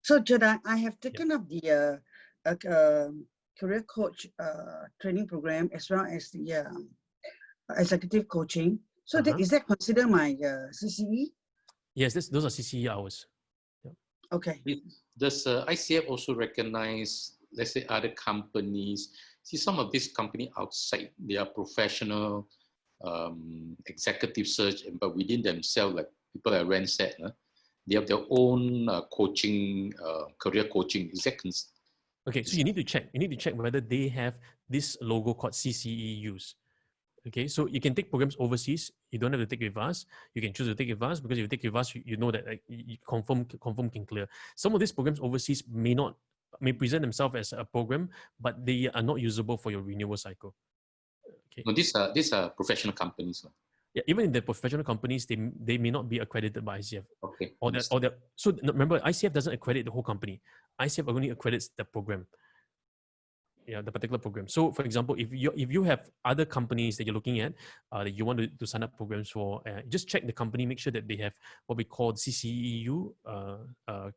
So Jedi, I have taken up the career coach training program as well as the executive coaching. So is that considered my CCE? Yes, those are CCE hours. Yeah. Okay. Does ICF also recognize, let's say, other companies? See, some of these companies outside, they are professional executive search, but within themselves, like people at Randstad, they have their own coaching, career coaching. Is that okay, so you need to check. You need to check whether they have this logo called CCEUs. Okay, so you can take programs overseas. You don't have to take with us. You can choose to take with us, because if you take with us, you know that you confirm can clear. Some of these programs overseas may present themselves as a program, but they are not usable for your renewal cycle. Okay. No, these are professional companies. Yeah, even in the professional companies, they may not be accredited by ICF. Okay. So remember, ICF doesn't accredit the whole company. ICF only accredits the program. Yeah, the particular program. So, for example, if you have other companies that you're looking at that you want to sign up programs for, just check the company, make sure that they have what we call CCEU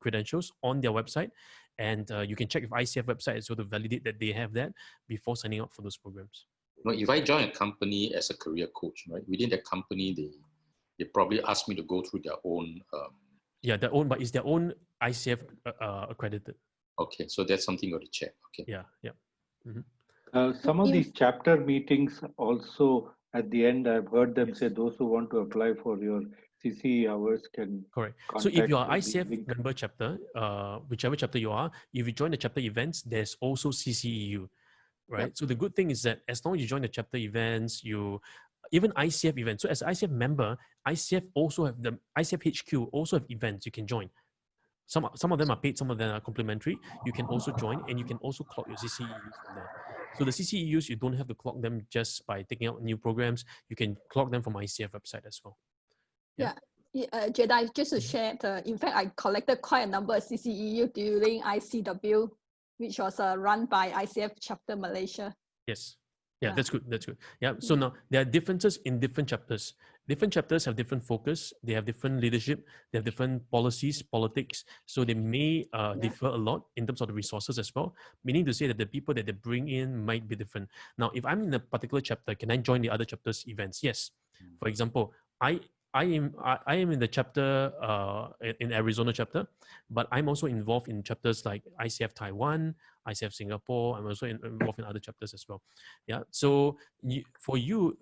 credentials on their website, and you can check if ICF website as well to validate that they have that before signing up for those programs. Well, if I join a company as a career coach, right, within that company, they probably ask me to go through their own. Yeah, their own, but it's their own ICF accredited. Okay, so that's something you got to check. Okay. Yeah, yeah. Some of these chapter meetings also at the end, I've heard them say those who want to apply for your CCE hours can correct. So if you are ICF member chapter, whichever chapter you are, if you join the chapter events, there's also CCEU, right? Yep. So the good thing is that as long as you join the chapter events, even ICF events. So as an ICF member, ICF also have the ICF HQ also have events you can join. Some of them are paid, some of them are complimentary. You can also join, and you can also clock your CCEUs from there. So the CCEUs, you don't have to clock them just by taking out new programs. You can clock them from ICF website as well. Yeah. Jedi, just to share, in fact, I collected quite a number of CCEU during ICW, which was run by ICF chapter Malaysia. Yes. Yeah, that's good. That's good. Yeah. So now there are differences in different chapters. Different chapters have different focus. They have different leadership. They have different policies, politics. So they may differ a lot in terms of the resources as well. Meaning to say that the people that they bring in might be different. Now, if I'm in a particular chapter, can I join the other chapters events? Yes. For example, I am in the chapter in Arizona chapter, but I'm also involved in chapters like ICF Taiwan, ICF Singapore. I'm also involved in other chapters as well. Yeah. So for you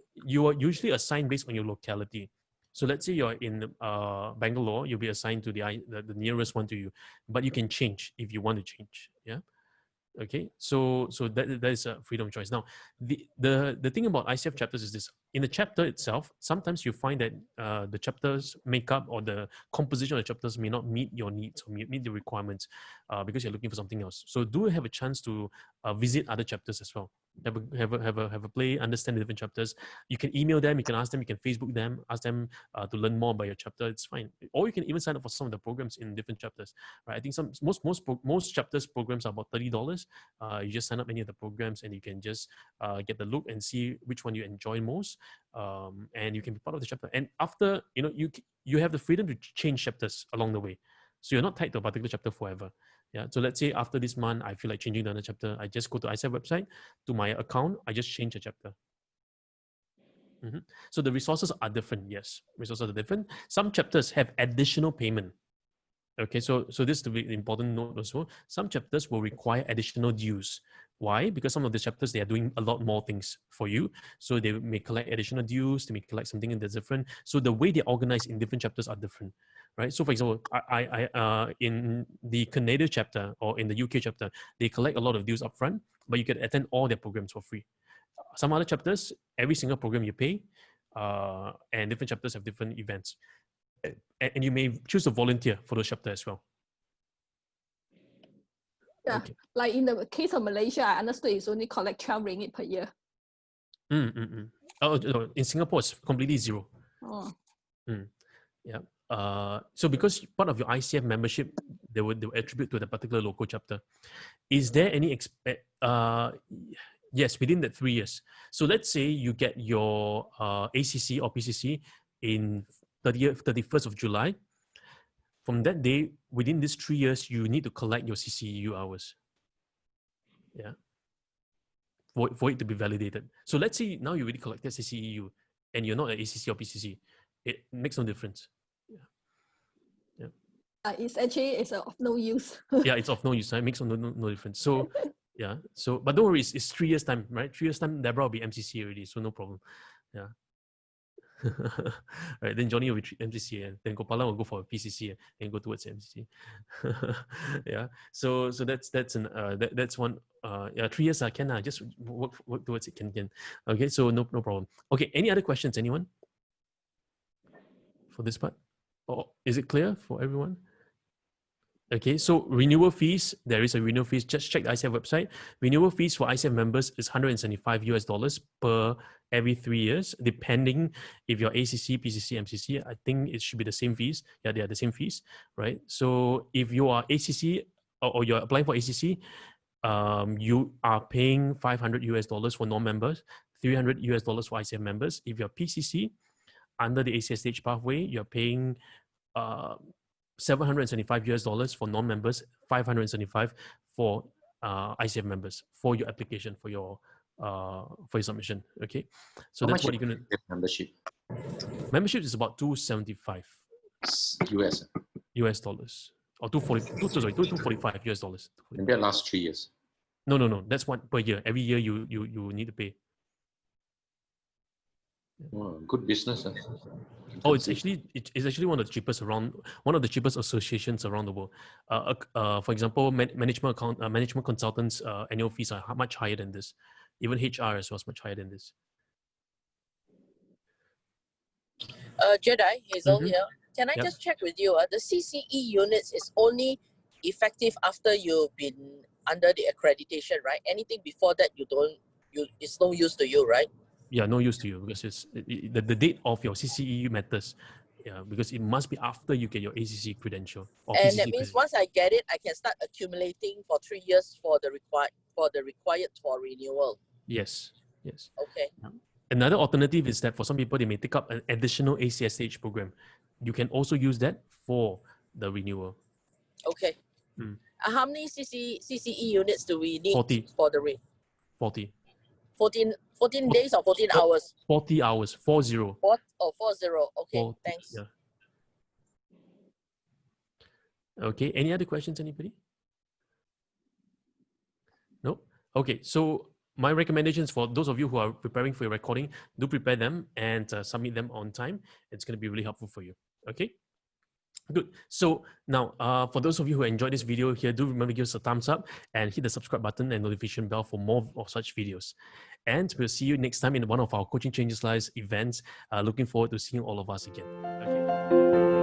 are usually assigned based on your locality. So let's say you're in Bangalore, you'll be assigned to the nearest one to you, but you can change if you want to change. Yeah. Okay, so that is a freedom choice. Now, the thing about ICF chapters is this: in the chapter itself, sometimes you find that the chapters makeup or the composition of the chapters may not meet your needs or meet the requirements because you're looking for something else. So do have a chance to visit other chapters as well. Have a play, understand the different chapters. You can email them, you can ask them, you can Facebook them, ask them to learn more about your chapter. It's fine. Or you can even sign up for some of the programs in different chapters. Right? I think most chapters programs are about $30. You just sign up any of the programs and you can just get the look and see which one you enjoy most, and you can be part of the chapter. And after, you have the freedom to change chapters along the way, so you're not tied to a particular chapter forever. Yeah. So let's say after this month I feel like changing another chapter, I just go to ICF website, to my account, I just change a chapter. So the resources are different. Yes, resources are different. Some chapters have additional payment. Okay, so this is the important note also. Some chapters will require additional dues. Why? Because some of the chapters, they are doing a lot more things for you. So they may collect additional dues, they may collect something that's different. So the way they organize in different chapters are different, right? So for example, I in the Canadian chapter or in the UK chapter, they collect a lot of dues upfront, but you can attend all their programs for free. Some other chapters, every single program you pay, and different chapters have different events. And you may choose to volunteer for those chapters as well. Yeah, okay. Like in the case of Malaysia, I understood it's only collect 12 ringgit per year. Oh, in Singapore, it's completely zero. Oh. Yeah. So because part of your ICF membership, they will attribute to the particular local chapter. Is there any yes, within that 3 years. So let's say you get your ACC or PCC in 31st of July. From that day, within these 3 years, you need to collect your CCEU hours. Yeah. For it to be validated. So let's say now you already collected CCEU and you're not at ACC or PCC. It makes no difference. Yeah. It's of no use. Yeah, it's of no use. It makes no difference. So yeah. So but don't worry, it's 3 years time, right? 3 years time, Deborah will be MCC already, so no problem. Yeah. Right, then Johnny will be MCC, and then Gopala will go for a PCC and go towards MCC. Yeah, so that's one. Yeah, 3 years I can just work towards it. Can. Okay, so no problem. Okay, any other questions? Anyone for this part? Or is it clear for everyone? Okay, so renewal fees, there is a renewal fees. Just check the ICF website. Renewal fees for ICF members is $175 per every 3 years, depending if you're ACC, PCC, MCC. I think it should be the same fees. Yeah, they are the same fees, right? So if you are ACC or you're applying for ACC, you are paying $500 for non-members, $300 for ICF members. If you're PCC under the ACS stage pathway, you're paying $775 for non-members, $575 for ICF members for your application, for your submission. Okay, so How that's much what you're gonna. Membership Membership is about $275 US dollars, or $245 US dollars. in the last 3 years. No. That's one per year. Every year you need to pay. Oh, good business. Huh? Oh, it's actually one of the cheapest associations around the world. For example, management consultants' annual fees are much higher than this. Even HR as well is much higher than this. Jedi, Hazel here. Can I just check with you? The CCE units is only effective after you've been under the accreditation, right? Anything before that, it's no use to you, right? Yeah, no use to you, because the date of your CCE matters. Yeah, because it must be after you get your ACC credential. Or And PCC that means once I get it, I can start accumulating for 3 years for the required for renewal. Yes. Okay. Another alternative is that for some people, they may take up an additional ACSH program. You can also use that for the renewal. Okay. How many CCE units do we need 40. for the rate? 40. 14 days or 14 hours? 40 hours, 40. 40. Okay, 40, thanks. yeah. Okay, any other questions, anybody? No? Okay, so my recommendations for those of you who are preparing for your recording, do prepare them and submit them on time. It's going to be really helpful for you. Okay? Good. So now, for those of you who enjoyed this video here, do remember to give us a thumbs up and hit the subscribe button and notification bell for more of such videos. And we'll see you next time in one of our Coaching Changes Lives events. Looking forward to seeing all of us again. Okay.